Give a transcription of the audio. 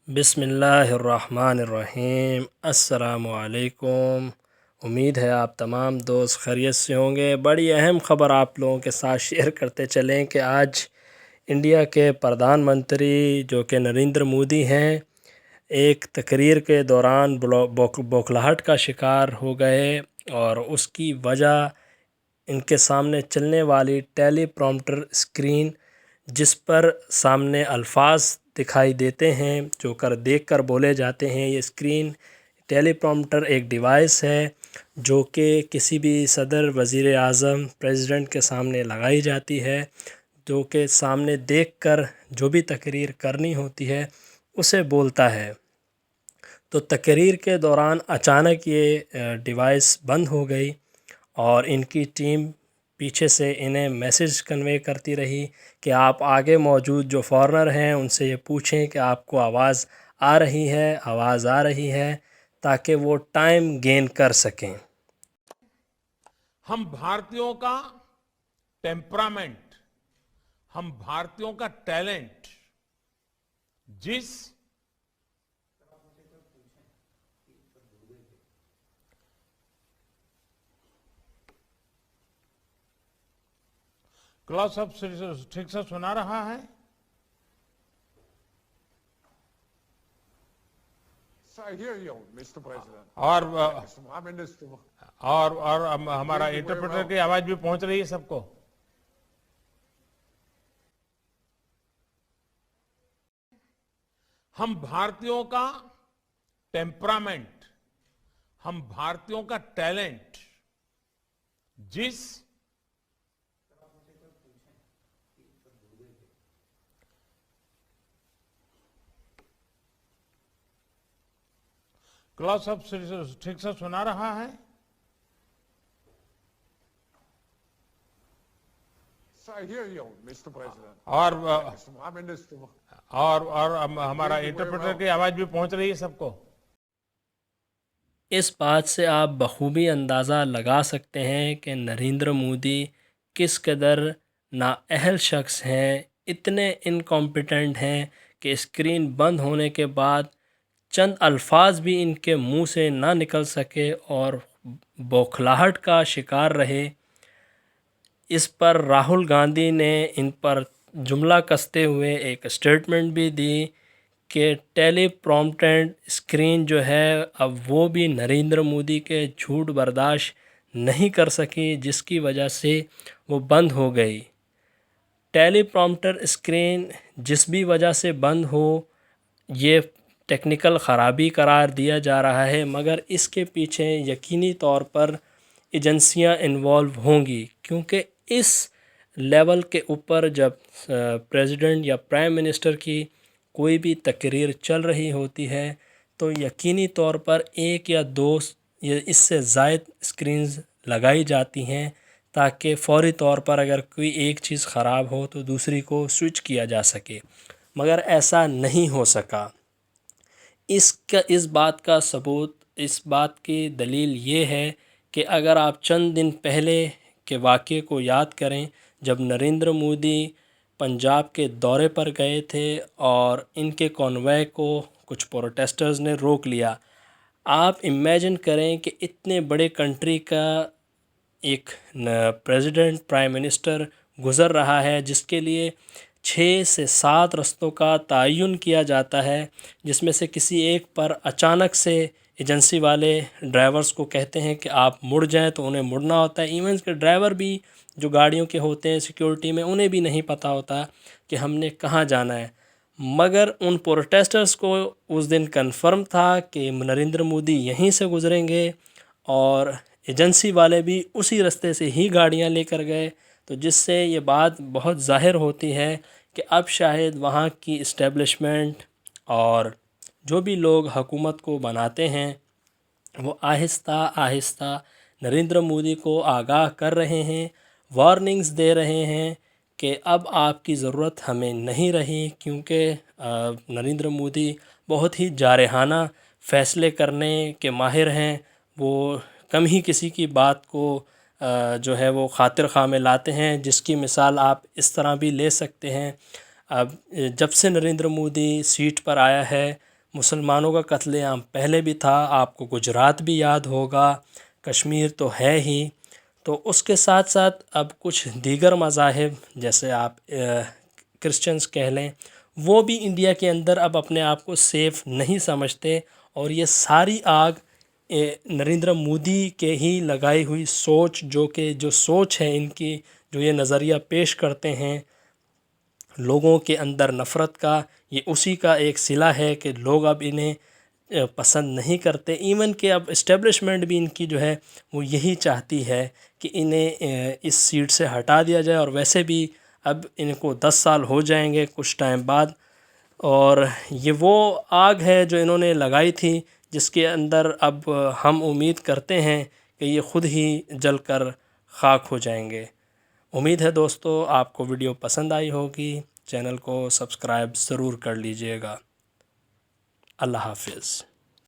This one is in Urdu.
بسم اللہ الرحمن الرحیم۔ السلام علیکم۔ امید ہے آپ تمام دوست خیریت سے ہوں گے۔ بڑی اہم خبر آپ لوگوں کے ساتھ شیئر کرتے چلیں کہ آج انڈیا کے پردھان منتری جو کہ نریندر مودی ہیں، ایک تقریر کے دوران بوکھلاہٹ کا شکار ہو گئے، اور اس کی وجہ ان کے سامنے چلنے والی ٹیلی پرومپٹر اسکرین، جس پر سامنے الفاظ دکھائی دیتے ہیں جو دیکھ کر بولے جاتے ہیں۔ یہ اسکرین ٹیلی پرومپٹر ایک ڈیوائس ہے جو کہ کسی بھی صدر، وزیر اعظم، پریزیڈنٹ کے سامنے لگائی جاتی ہے، جو کہ سامنے دیکھ کر جو بھی تقریر کرنی ہوتی ہے اسے بولتا ہے۔ تو تقریر کے دوران اچانک یہ ڈیوائس بند ہو گئی، اور ان کی ٹیم پیچھے سے انہیں میسج کنوے کرتی رہی کہ آپ آگے موجود جو فارنر ہیں ان سے یہ پوچھیں کہ آپ کو آواز آ رہی ہے تاکہ وہ ٹائم گین کر سکیں۔ ہم بھارتیوں کا ٹیمپرامنٹ، ہم بھارتیوں کا ٹیلنٹ، جس کلاس اب ٹھیک سے سنا رہا ہے؟ I hear you, Mr. President. اور I'm in this too. اور ہمارا انٹرپریٹر کی آواز بھی پہنچ رہی ہے سب کو؟ ہم بھارتیوں کا ٹیمپرامنٹ، ہم بھارتیوں کا ٹیلنٹ، جس کلاس اب ٹھیک سے سنا رہا ہے؟ I hear you, Mr. President. اور I'm in this too. اور ہمارا انٹرپریٹر کی آواز بھی پہنچ رہی ہے سب کو؟ اس بات سے آپ بخوبی اندازہ لگا سکتے ہیں کہ نریندر مودی کس قدر نااہل شخص ہیں، اتنے انکمپیٹنٹ ہیں کہ اسکرین بند ہونے کے بعد چند الفاظ بھی ان کے منہ سے نہ نکل سکے اور بوکھلاہٹ کا شکار رہے۔ اس پر راہل گاندھی نے ان پر جملہ کستے ہوئے ایک اسٹیٹمنٹ بھی دی کہ ٹیلی پرومپٹنٹ اسکرین جو ہے اب وہ بھی نریندر مودی کے جھوٹ برداشت نہیں کر سکی، جس کی وجہ سے وہ بند ہو گئی۔ ٹیلی پرومپٹر اسکرین جس بھی وجہ سے بند ہو، یہ ٹیکنیکل خرابی قرار دیا جا رہا ہے، مگر اس کے پیچھے یقینی طور پر ایجنسیاں انوالو ہوں گی، کیونکہ اس لیول کے اوپر جب پریزیڈنٹ یا پرائم منسٹر کی کوئی بھی تقریر چل رہی ہوتی ہے تو یقینی طور پر ایک یا دو یا اس سے زائد اسکرینز لگائی جاتی ہیں، تاکہ فوری طور پر اگر کوئی ایک چیز خراب ہو تو دوسری کو سوئچ کیا جا سکے، مگر ایسا نہیں ہو سکا۔ اس بات کا ثبوت، اس بات کی دلیل یہ ہے کہ اگر آپ چند دن پہلے کے واقعے کو یاد کریں، جب نریندر مودی پنجاب کے دورے پر گئے تھے اور ان کے کانوائے کو کچھ پروٹیسٹرز نے روک لیا۔ آپ امیجن کریں کہ اتنے بڑے کنٹری کا ایک پریزیڈنٹ، پرائم منسٹر گزر رہا ہے، جس کے لیے 6 سے 7 رستوں کا تعین کیا جاتا ہے، جس میں سے کسی ایک پر اچانک سے ایجنسی والے ڈرائیورز کو کہتے ہیں کہ آپ مڑ جائیں تو انہیں مڑنا ہوتا ہے۔ ایون کہ ڈرائیور بھی جو گاڑیوں کے ہوتے ہیں سیکیورٹی میں، انہیں بھی نہیں پتہ ہوتا کہ ہم نے کہاں جانا ہے، مگر ان پروٹیسٹرز کو اس دن کنفرم تھا کہ نریندر مودی یہیں سے گزریں گے، اور ایجنسی والے بھی اسی رستے سے ہی گاڑیاں لے کر گئے، تو جس سے یہ بات بہت ظاہر ہوتی ہے کہ اب شاید وہاں کی اسٹیبلشمنٹ اور جو بھی لوگ حکومت کو بناتے ہیں وہ آہستہ آہستہ نریندر مودی کو آگاہ کر رہے ہیں، وارننگز دے رہے ہیں کہ اب آپ کی ضرورت ہمیں نہیں رہی، کیونکہ نریندر مودی بہت ہی جارحانہ فیصلے کرنے کے ماہر ہیں۔ وہ کم ہی کسی کی بات کو جو ہے وہ خاطر خواہ میں لاتے ہیں، جس کی مثال آپ اس طرح بھی لے سکتے ہیں۔ اب جب سے نریندر مودی سیٹ پر آیا ہے، مسلمانوں کا قتل عام پہلے بھی تھا، آپ کو گجرات بھی یاد ہوگا، کشمیر تو ہے ہی، تو اس کے ساتھ ساتھ اب کچھ دیگر مذاہب جیسے آپ کرسچنز کہہ لیں، وہ بھی انڈیا کے اندر اب اپنے آپ کو سیف نہیں سمجھتے، اور یہ ساری آگ نریندر مودی کے ہی لگائی ہوئی سوچ، جو سوچ ہے ان کی، جو یہ نظریہ پیش کرتے ہیں لوگوں کے اندر نفرت کا، یہ اسی کا ایک صلہ ہے کہ لوگ اب انہیں پسند نہیں کرتے۔ ایون کہ اب اسٹیبلشمنٹ بھی ان کی جو ہے وہ یہی چاہتی ہے کہ انہیں اس سیٹ سے ہٹا دیا جائے، اور ویسے بھی اب ان کو 10 سال ہو جائیں گے کچھ ٹائم بعد، اور یہ وہ آگ ہے جو انہوں نے لگائی تھی، جس کے اندر اب ہم امید کرتے ہیں کہ یہ خود ہی جل کر خاک ہو جائیں گے۔ امید ہے دوستو آپ کو ویڈیو پسند آئی ہوگی، چینل کو سبسکرائب ضرور کر لیجئے گا۔ اللہ حافظ۔